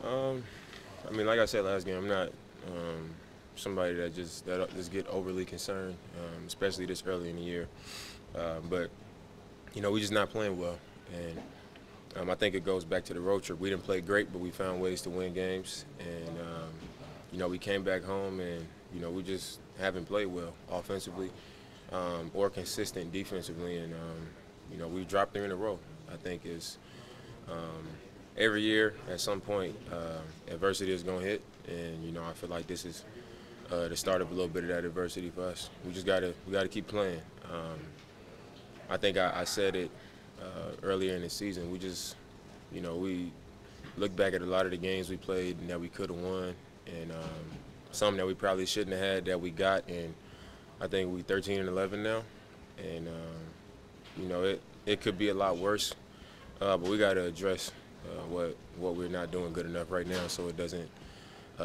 Um, I mean, like I said last game, I'm not somebody that just get overly concerned, especially this early in the year. But we just not playing well, and I think it goes back to the road trip. We didn't play great, but we found ways to win games, and we came back home, and we just haven't played well offensively or consistent defensively, and we dropped 3 in a row. I think is um, every year at some point adversity is going to hit, and I feel like this is the start of a little bit of that adversity for us. We gotta keep playing. I think I said it earlier in the season. We look back at a lot of the games we played and that we could have won, and some that we probably shouldn't have had that we got. And I think we 13-11 now, and it could be a lot worse. But we got to address what we're not doing good enough right now, so it doesn't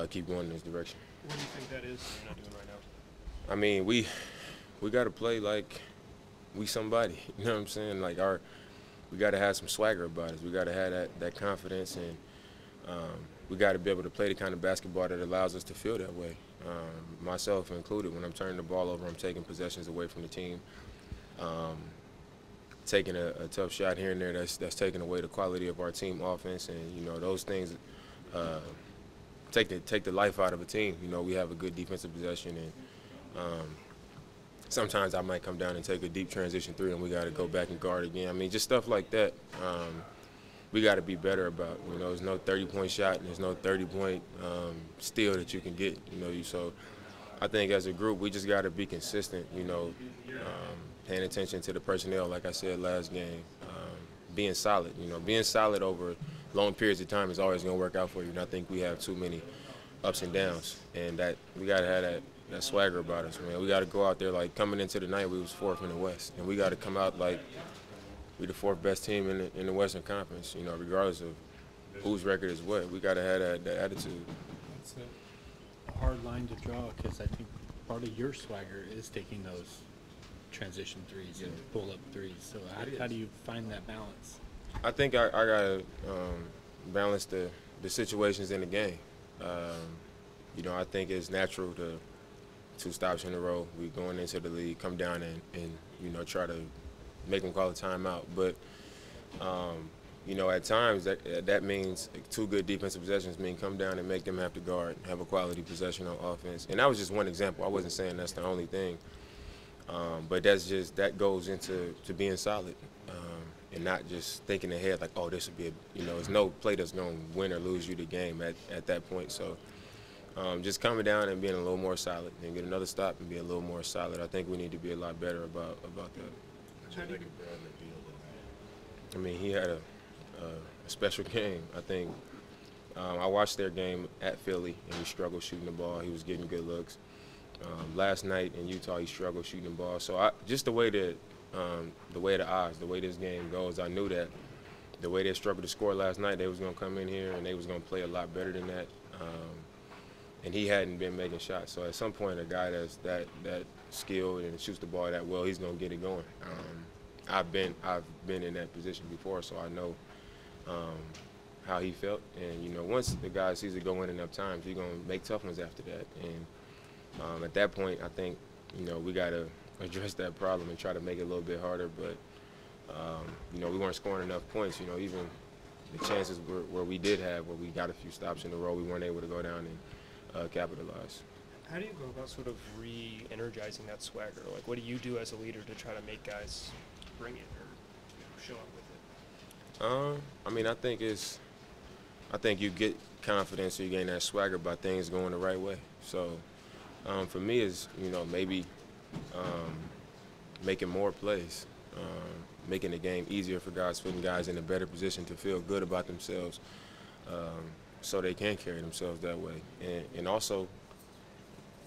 keep going in this direction. What do you think that is that you're not doing right now? I mean, we got to play like we somebody. You know what I'm saying? Like we got to have some swagger about us. We got to have that confidence, and we got to be able to play the kind of basketball that allows us to feel that way. Myself included. When I'm turning the ball over, I'm taking possessions away from the team. Um, Taking a tough shot here and there that's taking away the quality of our team offense, and those things take the life out of a team. We have a good defensive possession, and sometimes I might come down and take a deep transition three, and we got to go back and guard again. I mean, just stuff like that. We got to be better about. There's no 30-point shot, and there's no 30-point steal that you can get. So I think as a group, we just got to be consistent. Paying attention to the personnel, like I said last game, being solid. Being solid over long periods of time is always going to work out for you. And I think we have too many ups and downs, and that we got to have that swagger about us, man. We got to go out there like coming into the night we was fourth in the West, and we got to come out like we the fourth best team in the Western Conference. Regardless of whose record is what, we got to have that attitude. It's a hard line to draw because I think part of your swagger is taking those transition threes and pull-up threes. So how do you find that balance? I think I got to balance the situations in the game. I think it's natural to 2 stops in a row. We going into the league, come down and try to make them call a timeout. But at times that means 2 good defensive possessions mean come down and make them have to guard, have a quality possession on offense. And that was just one example. I wasn't saying that's the only thing. But that goes into being solid and not just thinking ahead like, oh, this would be there's no play that's going to win or lose you the game at that point. So just coming down and being a little more solid and get another stop and be a little more solid. I think we need to be a lot better about that. I mean, he had a special game. I think I watched their game at Philly, and he struggled shooting the ball. He was getting good looks. Last night in Utah, he struggled shooting the ball. So just the way the odds, the way this game goes, I knew that the way they struggled to score last night, they was going to come in here and they was going to play a lot better than that. And he hadn't been making shots. So at some point, a guy that's that skilled and shoots the ball that well, he's going to get it going. I've been in that position before, so I know how he felt. And once the guy sees it go in enough times, he's going to make tough ones after that. And at that point, I think, we got to address that problem and try to make it a little bit harder. But, we weren't scoring enough points. Even the chances where we did have, where we got a few stops in a row, we weren't able to go down and capitalize. How do you go about sort of re-energizing that swagger? Like, what do you do as a leader to try to make guys bring it or show up with it? I mean, I think you get confidence or you gain that swagger by things going the right way. So for me, it's maybe making more plays, making the game easier for guys, putting guys in a better position to feel good about themselves, so they can carry themselves that way, and also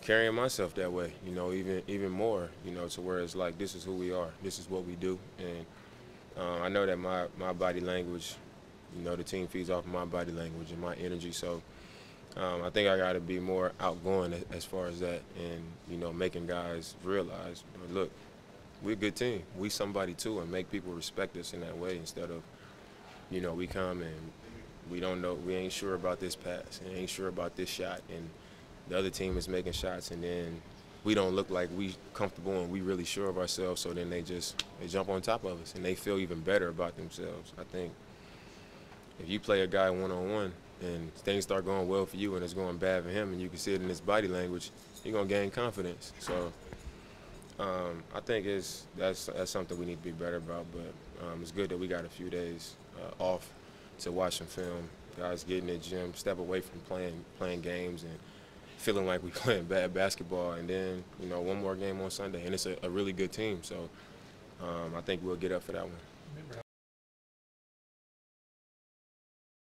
carrying myself that way. Even more. To where it's like, this is who we are, this is what we do, and I know that my body language, the team feeds off of my body language and my energy. So I think I got to be more outgoing as far as that, and making guys realize, look, we're a good team. We somebody too, and make people respect us in that way instead of, we come and we don't know, we ain't sure about this pass, and ain't sure about this shot, and the other team is making shots, and then we don't look like we comfortable and we really sure of ourselves, so then they jump on top of us, and they feel even better about themselves. I think if you play a guy one-on-one and things start going well for you and it's going bad for him, and you can see it in his body language, you're going to gain confidence. So I think that's something we need to be better about, but it's good that we got a few days off to watch some film. Guys get in the gym, step away from playing games and feeling like we playing bad basketball, and then, you know, one more game on Sunday, and it's a really good team. So I think we'll get up for that one.